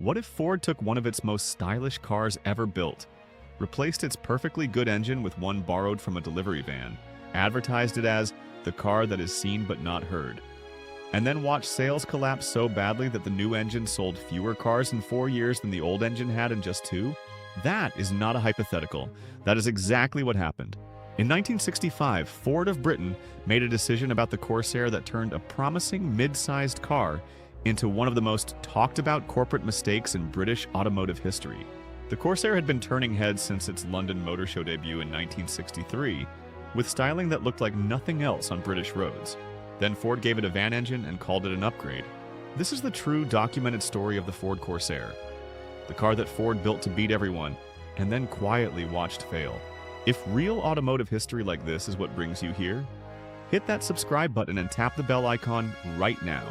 What if Ford took one of its most stylish cars ever built, replaced its perfectly good engine with one borrowed from a delivery van, advertised it as the car that is seen but not heard, and then watched sales collapse so badly that the new engine sold fewer cars in 4 years than the old engine had in just 2? That is not a hypothetical. That is exactly what happened. In 1965, Ford of Britain made a decision about the Corsair that turned a promising mid-sized car into one of the most talked about corporate mistakes in British automotive history. The Corsair had been turning heads since its London Motor Show debut in 1963, with styling that looked like nothing else on British roads. Then Ford gave it a van engine and called it an upgrade. This is the true documented story of the Ford Corsair, the car that Ford built to beat everyone and then quietly watched fail. If real automotive history like this is what brings you here, hit that subscribe button and tap the bell icon right now,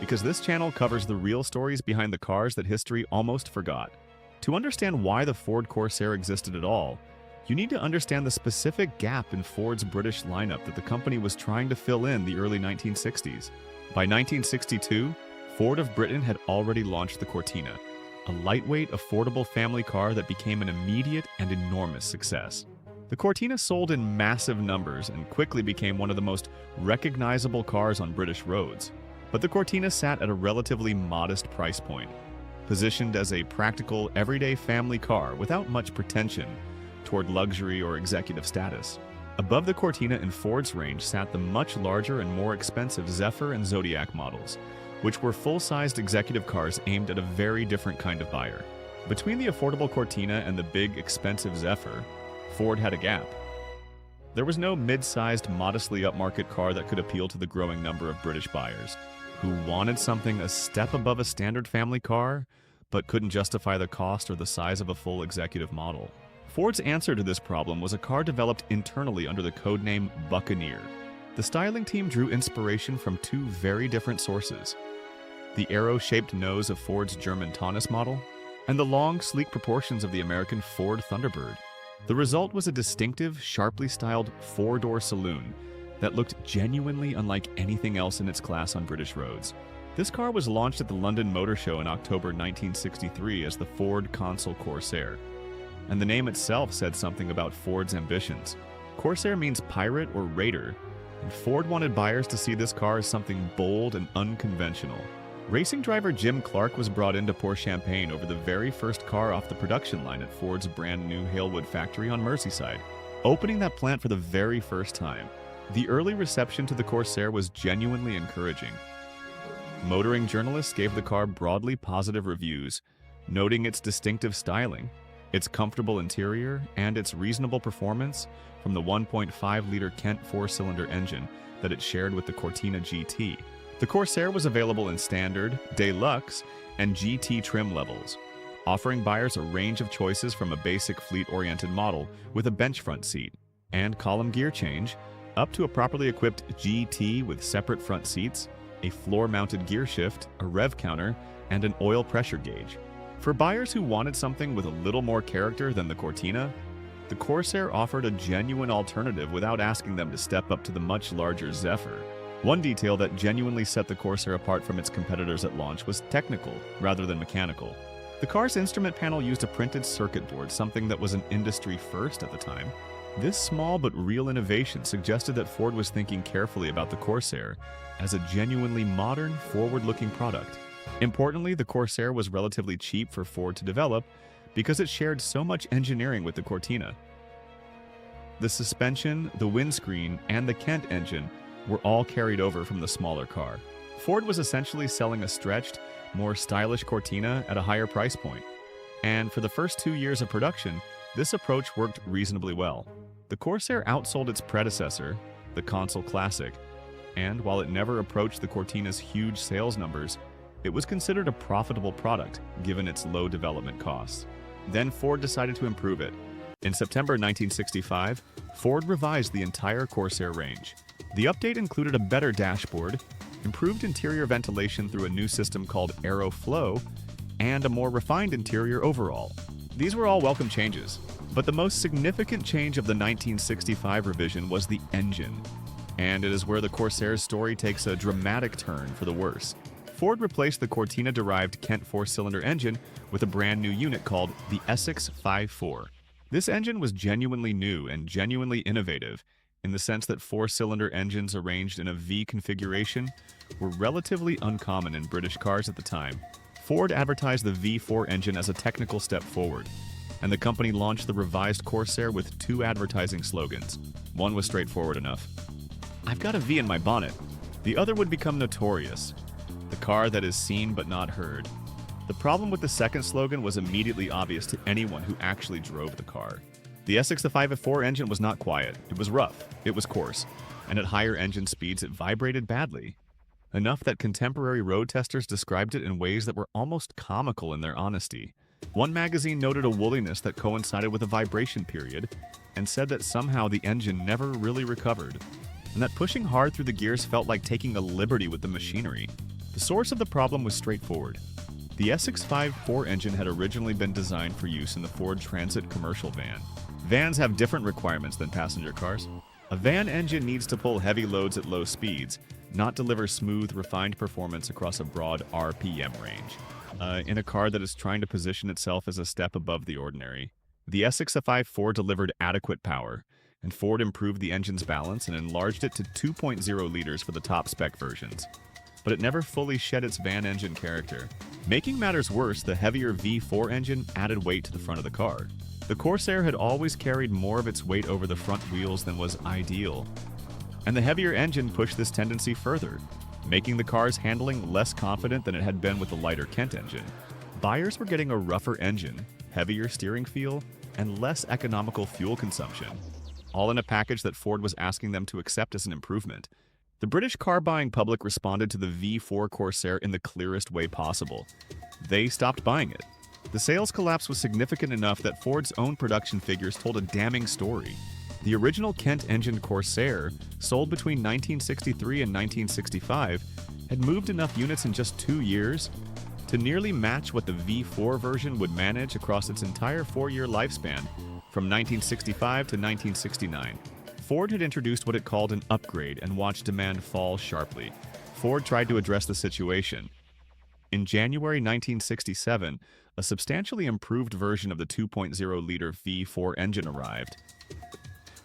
because this channel covers the real stories behind the cars that history almost forgot. To understand why the Ford Corsair existed at all, you need to understand the specific gap in Ford's British lineup that the company was trying to fill in the early 1960s. By 1962, Ford of Britain had already launched the Cortina, a lightweight, affordable family car that became an immediate and enormous success. The Cortina sold in massive numbers and quickly became one of the most recognizable cars on British roads. But the Cortina sat at a relatively modest price point, positioned as a practical, everyday family car without much pretension toward luxury or executive status. Above the Cortina in Ford's range sat the much larger and more expensive Zephyr and Zodiac models, which were full-sized executive cars aimed at a very different kind of buyer. Between the affordable Cortina and the big, expensive Zephyr, Ford had a gap. There was no mid-sized, modestly upmarket car that could appeal to the growing number of British buyers who wanted something a step above a standard family car, but couldn't justify the cost or the size of a full executive model. Ford's answer to this problem was a car developed internally under the codename Buccaneer. The styling team drew inspiration from 2 very different sources: the arrow-shaped nose of Ford's German Taunus model and the long, sleek proportions of the American Ford Thunderbird. The result was a distinctive, sharply styled 4-door saloon that looked genuinely unlike anything else in its class on British roads. This car was launched at the London Motor Show in October 1963 as the Ford Corsair, and the name itself said something about Ford's ambitions. Corsair means pirate or raider, and Ford wanted buyers to see this car as something bold and unconventional. Racing driver Jim Clark was brought in to pour champagne over the very first car off the production line at Ford's brand new Halewood factory on Merseyside, opening that plant for the very first time. The early reception to the Corsair was genuinely encouraging. Motoring journalists gave the car broadly positive reviews, noting its distinctive styling, its comfortable interior, and its reasonable performance from the 1.5-liter Kent 4-cylinder engine that it shared with the Cortina GT. The Corsair was available in standard, deluxe, and GT trim levels, offering buyers a range of choices from a basic fleet-oriented model with a bench front seat and column gear change, up to a properly equipped GT with separate front seats, a floor-mounted gear shift, a rev counter, and an oil pressure gauge. For buyers who wanted something with a little more character than the Cortina, the Corsair offered a genuine alternative without asking them to step up to the much larger Zephyr. One detail that genuinely set the Corsair apart from its competitors at launch was technical rather than mechanical. The car's instrument panel used a printed circuit board, something that was an industry first at the time. This small but real innovation suggested that Ford was thinking carefully about the Corsair as a genuinely modern, forward-looking product. Importantly, the Corsair was relatively cheap for Ford to develop because it shared so much engineering with the Cortina. The suspension, the windscreen, and the Kent engine were all carried over from the smaller car. Ford was essentially selling a stretched, more stylish Cortina at a higher price point. And for the first 2 years of production, this approach worked reasonably well. The Corsair outsold its predecessor, the Consul Classic, and while it never approached the Cortina's huge sales numbers, it was considered a profitable product given its low development costs. Then Ford decided to improve it. In September 1965, Ford revised the entire Corsair range. The update included a better dashboard, improved interior ventilation through a new system called AeroFlow, and a more refined interior overall. These were all welcome changes, but the most significant change of the 1965 revision was the engine, and it is where the Corsair's story takes a dramatic turn for the worse. Ford replaced the Cortina-derived Kent four-cylinder engine with a brand new unit called the Essex 5.4. This engine was genuinely new and genuinely innovative in the sense that four-cylinder engines arranged in a V configuration were relatively uncommon in British cars at the time. Ford advertised the V4 engine as a technical step forward, and the company launched the revised Corsair with two advertising slogans. One was straightforward enough: "I've got a V in my bonnet." The other would become notorious: "The car that is seen but not heard." The problem with the second slogan was immediately obvious to anyone who actually drove the car. The Essex 5.4 engine was not quiet. It was rough, it was coarse, and at higher engine speeds it vibrated badly. Enough that contemporary road testers described it in ways that were almost comical in their honesty. One magazine noted a woolliness that coincided with a vibration period and said that somehow the engine never really recovered, and that pushing hard through the gears felt like taking a liberty with the machinery. The source of the problem was straightforward. The Essex 5.4 engine had originally been designed for use in the Ford Transit commercial van. Vans have different requirements than passenger cars. A van engine needs to pull heavy loads at low speeds, not deliver smooth, refined performance across a broad RPM range. In a car that is trying to position itself as a step above the ordinary. The Essex 5.4 delivered adequate power, and Ford improved the engine's balance and enlarged it to 2.0 liters for the top spec versions. But it never fully shed its van engine character. Making matters worse, the heavier V4 engine added weight to the front of the car. The Corsair had always carried more of its weight over the front wheels than was ideal, and the heavier engine pushed this tendency further, making the car's handling less confident than it had been with the lighter Kent engine. Buyers were getting a rougher engine, heavier steering feel, and less economical fuel consumption, all in a package that Ford was asking them to accept as an improvement. The British car-buying public responded to the V4 Corsair in the clearest way possible. They stopped buying it. The sales collapse was significant enough that Ford's own production figures told a damning story. The original Kent-engined Corsair, sold between 1963 and 1965, had moved enough units in just 2 years to nearly match what the V4 version would manage across its entire 4-year lifespan, from 1965 to 1969. Ford had introduced what it called an upgrade and watched demand fall sharply. Ford tried to address the situation. In January 1967, a substantially improved version of the 2.0-liter V4 engine arrived,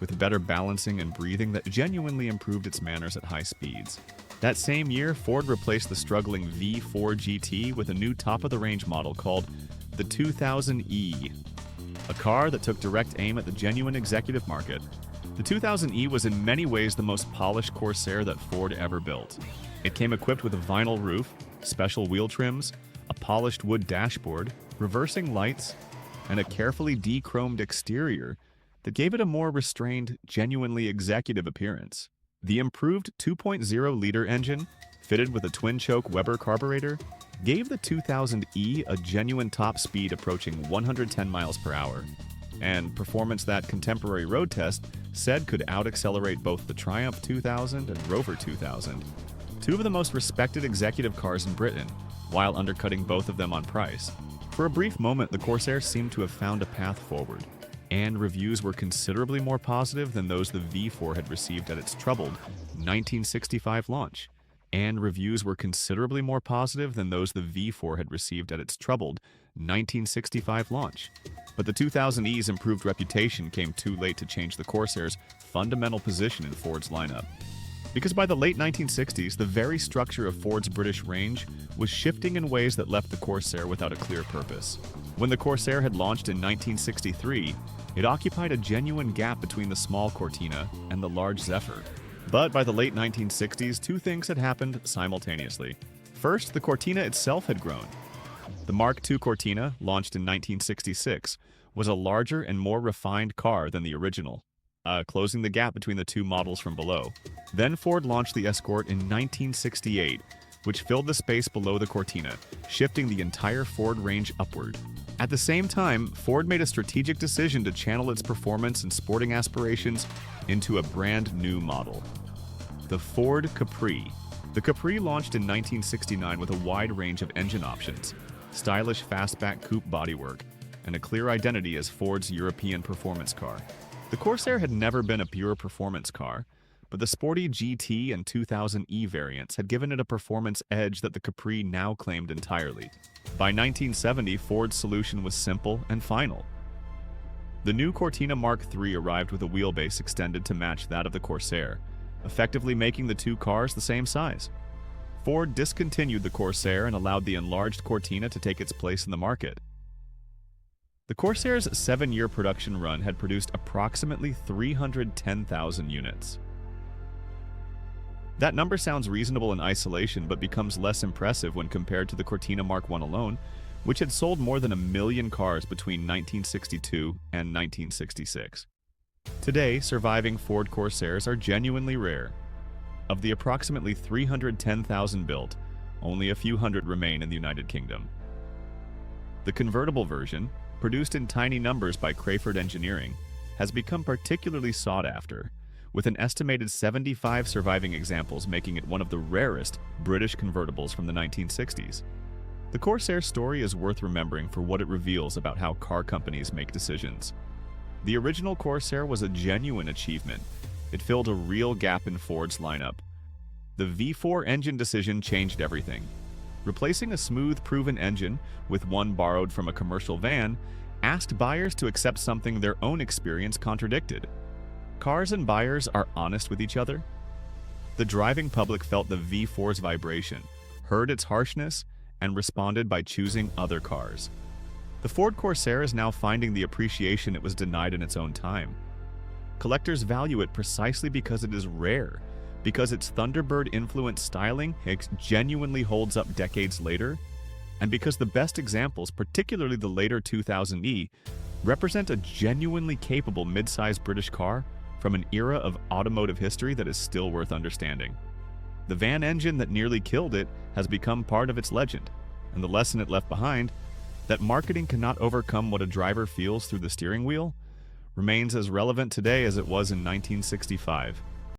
with better balancing and breathing that genuinely improved its manners at high speeds. That same year, Ford replaced the struggling V4 GT with a new top-of-the-range model called the 2000E, a car that took direct aim at the genuine executive market. The 2000E was in many ways the most polished Corsair that Ford ever built. It came equipped with a vinyl roof, special wheel trims, a polished wood dashboard, reversing lights, and a carefully de-chromed exterior that gave it a more restrained, genuinely executive appearance. The improved 2.0-liter engine, fitted with a twin-choke Weber carburetor, gave the 2000E a genuine top speed approaching 110 miles per hour, and performance that contemporary road test said could out-accelerate both the Triumph 2000 and Rover 2000, two of the most respected executive cars in Britain, while undercutting both of them on price. For a brief moment, the Corsair seemed to have found a path forward, and reviews were considerably more positive than those the V4 had received at its troubled 1965 launch. And reviews were considerably more positive than those the V4 had received at its troubled 1965 launch. But the 2000E's improved reputation came too late to change the Corsair's fundamental position in Ford's lineup. Because by the late 1960s, the very structure of Ford's British range was shifting in ways that left the Corsair without a clear purpose. When the Corsair had launched in 1963, it occupied a genuine gap between the small Cortina and the large Zephyr. But by the late 1960s, two things had happened simultaneously. First, the Cortina itself had grown. The Mark II Cortina, launched in 1966, was a larger and more refined car than the original, closing the gap between the two models from below. Then Ford launched the Escort in 1968, which filled the space below the Cortina, shifting the entire Ford range upward. At the same time, Ford made a strategic decision to channel its performance and sporting aspirations into a brand new model, the Ford Capri. The Capri launched in 1969 with a wide range of engine options, stylish fastback coupe bodywork, and a clear identity as Ford's European performance car. The Corsair had never been a pure performance car, but the sporty GT and 2000E variants had given it a performance edge that the Capri now claimed entirely. By 1970, Ford's solution was simple and final. The new Cortina Mark III arrived with a wheelbase extended to match that of the Corsair, effectively making the two cars the same size. Ford discontinued the Corsair and allowed the enlarged Cortina to take its place in the market. The Corsair's 7-year production run had produced approximately 310,000 units. That number sounds reasonable in isolation but becomes less impressive when compared to the Cortina Mark I alone, which had sold more than 1 million cars between 1962 and 1966. Today, surviving Ford Corsairs are genuinely rare. Of the approximately 310,000 built, only a few hundred remain in the United Kingdom. The convertible version, produced in tiny numbers by Crayford Engineering, has become particularly sought after, with an estimated 75 surviving examples making it one of the rarest British convertibles from the 1960s. The Corsair story is worth remembering for what it reveals about how car companies make decisions. The original Corsair was a genuine achievement. It filled a real gap in Ford's lineup. The V4 engine decision changed everything. Replacing a smooth, proven engine with one borrowed from a commercial van asked buyers to accept something their own experience contradicted. Cars and buyers are honest with each other. The driving public felt the V4's vibration, heard its harshness, and responded by choosing other cars. The Ford Corsair is now finding the appreciation it was denied in its own time. Collectors value it precisely because it is rare, because its Thunderbird-influenced styling genuinely holds up decades later, and because the best examples, particularly the later 2000E, represent a genuinely capable mid-sized British car from an era of automotive history that is still worth understanding. The van engine that nearly killed it has become part of its legend, and the lesson it left behind, that marketing cannot overcome what a driver feels through the steering wheel, remains as relevant today as it was in 1965.